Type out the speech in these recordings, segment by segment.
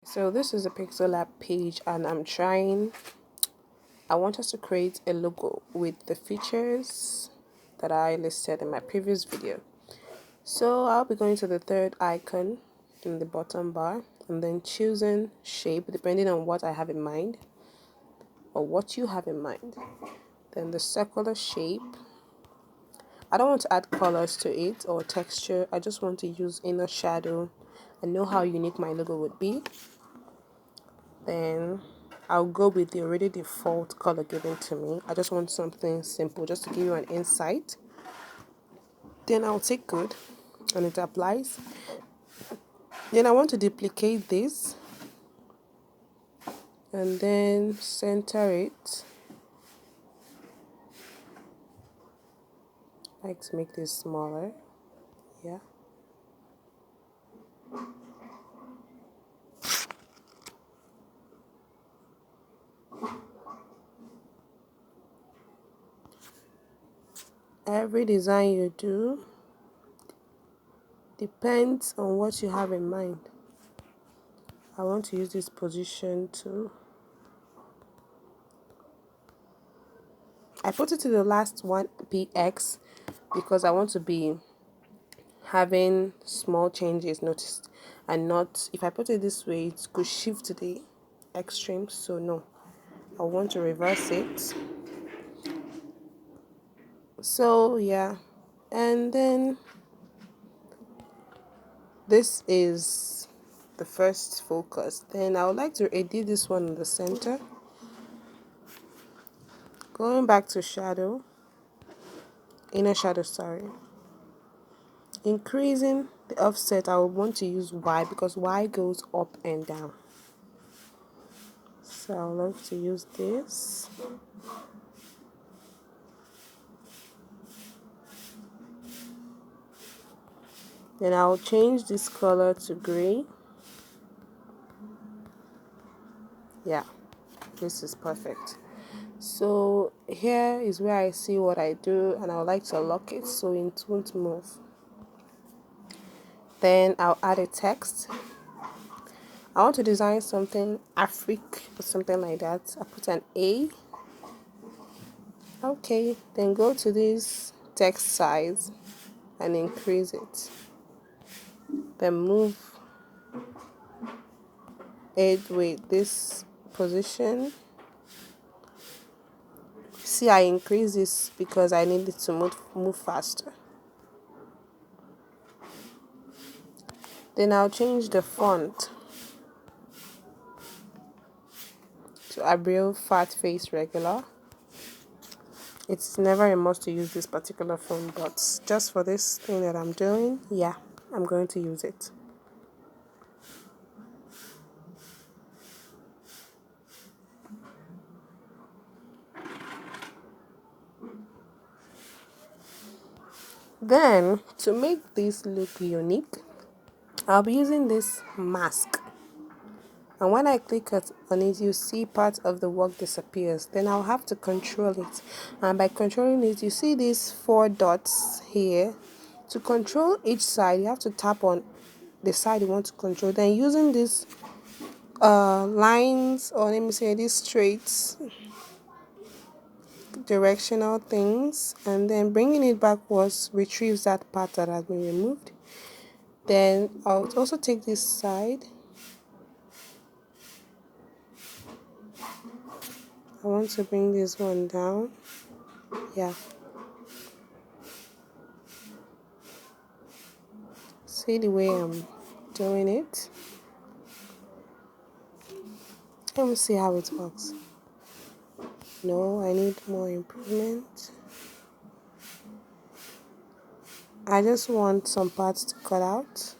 So this is a pixellab page, and I want us to create a logo with the features that I listed in my previous video. So I'll be going to the third icon in the bottom bar and then choosing shape depending on what I have in mind or what you have in mind. Then the circular shape. I don't want to add colors to it or texture. I just want to use inner shadow and know how unique my logo would be. Then I'll go with the already default color given to me. I just want something simple just to give you an insight. Then I'll take good and it applies. Then I want to duplicate this and then center it. I like to make this smaller. Yeah. Every design you do depends on what you have in mind. I want to use this position too. I put it to the last one px because I want to be having small changes noticed and not, if I put it this way, it could shift to the extreme. So no, I want to reverse it. So yeah, and then this is the first focus. Then I would like to edit this one in the center. Going back to shadow, inner shadow, sorry. Increasing the offset, I would want to use Y because Y goes up and down. So I would love to use this. Then I'll change this color to gray. Yeah, this is perfect. So here is where I see what I do, and I would like to lock it so it won't move. Then I'll add a text. I want to design something Afric or something like that. I put an A. Okay, then go to this text size and increase it. Then move it with this position. See, I increase this because I need it to move faster. Then I'll change the font to Arial Fat Face Regular. It's never a must to use this particular font, but just for this thing that I'm doing, yeah, I'm going to use it. Then, to make this look unique, I'll be using this mask. And when I click on it, you see part of the work disappears. Then I'll have to control it. And by controlling it, you see these 4 dots here. To control each side, you have to tap on the side you want to control. Then using these lines, or let me say these straight directional things, and then bringing it backwards retrieves that part that has been removed. Then I'll also take this side. I want to bring this one down. Yeah. See the way I'm doing it? Let me see how it works. No, I need more improvement. I just want some parts to cut out.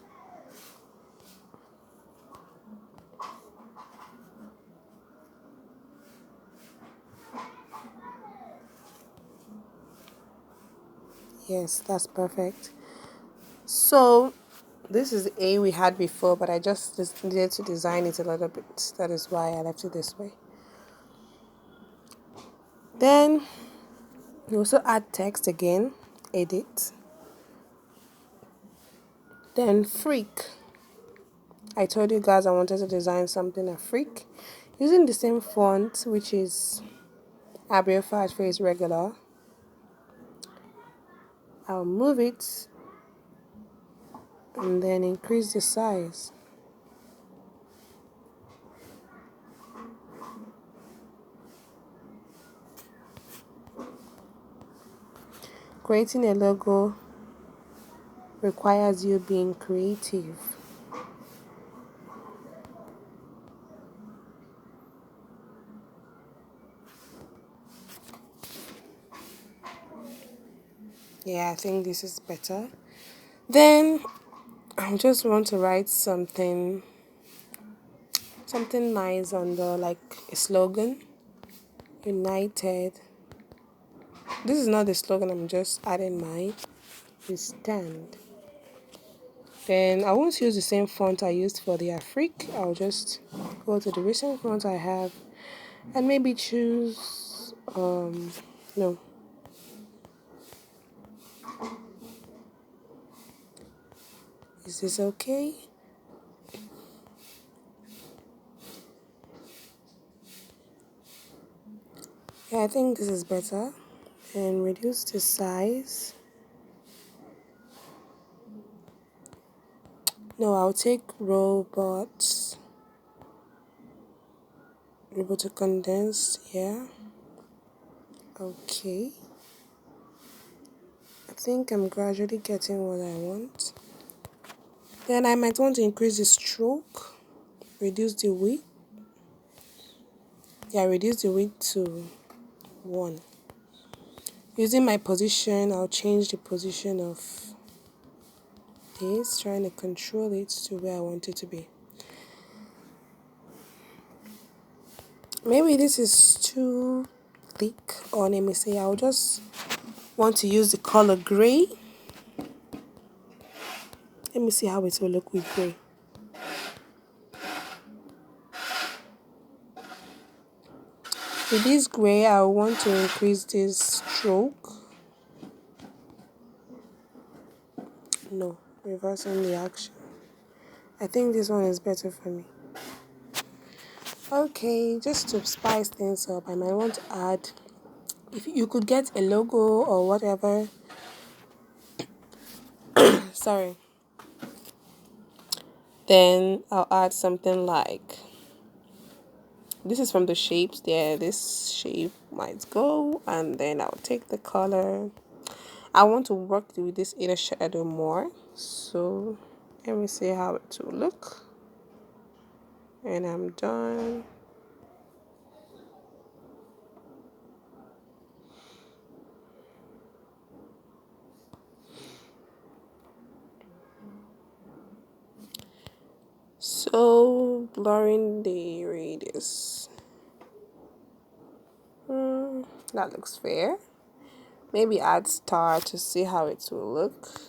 Yes, that's perfect. So this is the A we had before, but I just needed to design it a little bit. That is why I left it this way. Then you also add text again, edit. Then freak. I told you guys I wanted to design something Afrique using the same font, which is Arial 5 Face Regular. I'll move it and then increase the size. Creating a logo requires you being creative. Yeah, I think this is better. Then I just want to write something nice on the, like, a slogan. United. This is not the slogan, I'm just adding mine. We stand. Then I won't use the same font I used for the Afrique. I'll just go to the recent font I have and maybe choose no. Is this okay? Yeah, I think this is better. And reduce the size. No, I'll take robots. Robotic condensed, yeah. Okay. I think I'm gradually getting what I want. Then I might want to increase the stroke, reduce the width. Yeah, reduce the width to 1. Using my position, I'll change the position of this, trying to control it to where I want it to be. Maybe this is too thick, or let me say, I'll just want to use the color gray. Let me see how it will look with gray. With this gray, I want to increase this stroke. No, reversing the action. I think this one is better for me. Okay, just to spice things up, I might want to add, if you could get a logo or whatever. Sorry. Then I'll add something like, this is from the shapes there. This shape might go, and then I'll take the color. I want to work with this inner shadow more, so let me see how it will look. And I'm done. So blurring the radius. That looks fair. Maybe add star to see how it will look.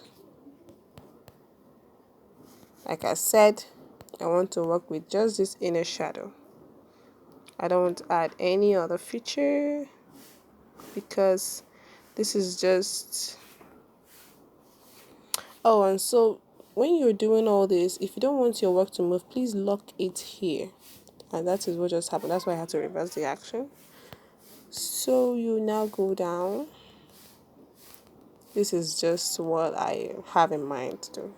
Like I said, I want to work with just this inner shadow. I don't want to add any other feature because this is just... Oh, and so when you're doing all this, if you don't want your work to move, please lock it here. And that is what just happened. That's why I had to reverse the action. So you now go down. This is just what I have in mind to do.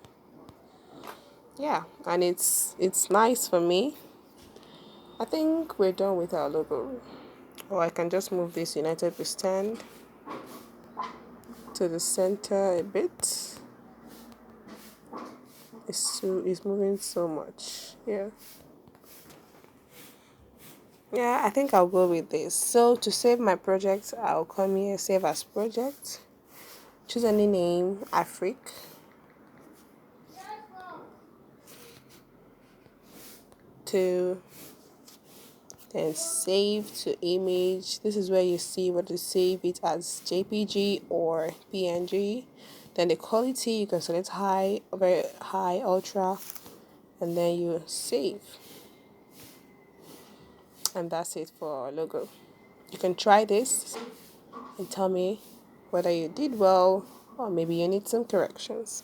Yeah, and it's nice for me. I think we're done with our logo. Or I can just move this United We Stand to the center a bit. It's moving so much. Yeah, I think I'll go with this. So to save my project, I'll come here, save as project. Choose any name, Afrique. To then save to image. This is where you see whether to save it as JPG or PNG. Then the quality, you can select high, very high, ultra, and then you save. And that's it for our logo. You can try this and tell me whether you did well or maybe you need some corrections.